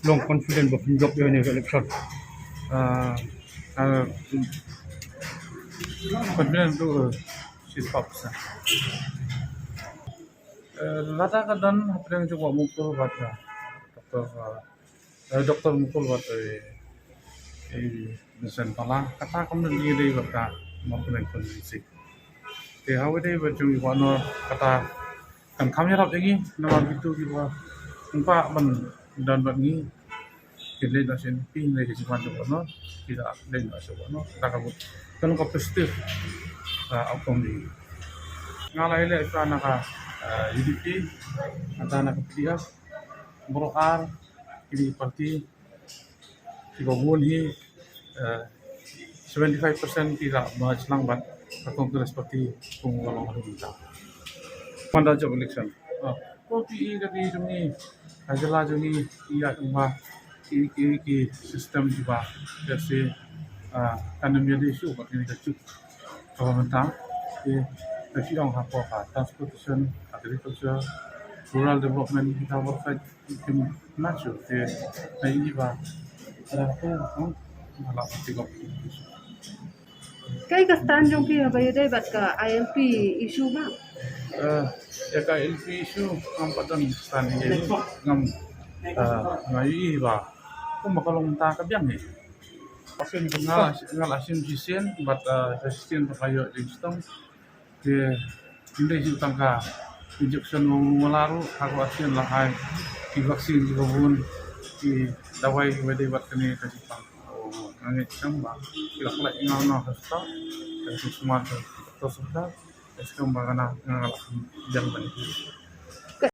long confident ba job yo ni election confident tu she's pops lata kadan apreng coba mukul baca doktor mukul baca desain pala kata kamu ni dei baca maupun kondisi te hawe dei baca iwano kata kan kami rap lagi nama itu kita empat ban dan bagi kita nasin pin lagi si panjang no tidak lain masuk no tak kabut kan positif outcome ni ngalai le itu anak UDP atau anak PDIF berokar ini parti di Bogor ni 75% tidak menjelang bat kongres parti pengurang kita pada job election kopi dari ini adalah jadi ia cuma ki sistem juga dari kan menjadi isu bagi kita cuk pemerintah tapi orang apa transportation agriculture rural development kita berfait tim maju di ini bah ada apa malah tiga Kay kastan jong ki habayo day bat ka ILP issue ba? Ya ka LP issue ang patan stand ni ngam ngai ba kung makalong ta ka biang ni kasi ngal asin jisen but resistant pa kayo di sistem di hindi jutang ka injection mo laro ako asin lahay ki vaksin ki babun ki dawai wede bat kani kasi pang ngangit samba kilak ingaw na hasta kasi semua to sudah es kembang na ngal jang bani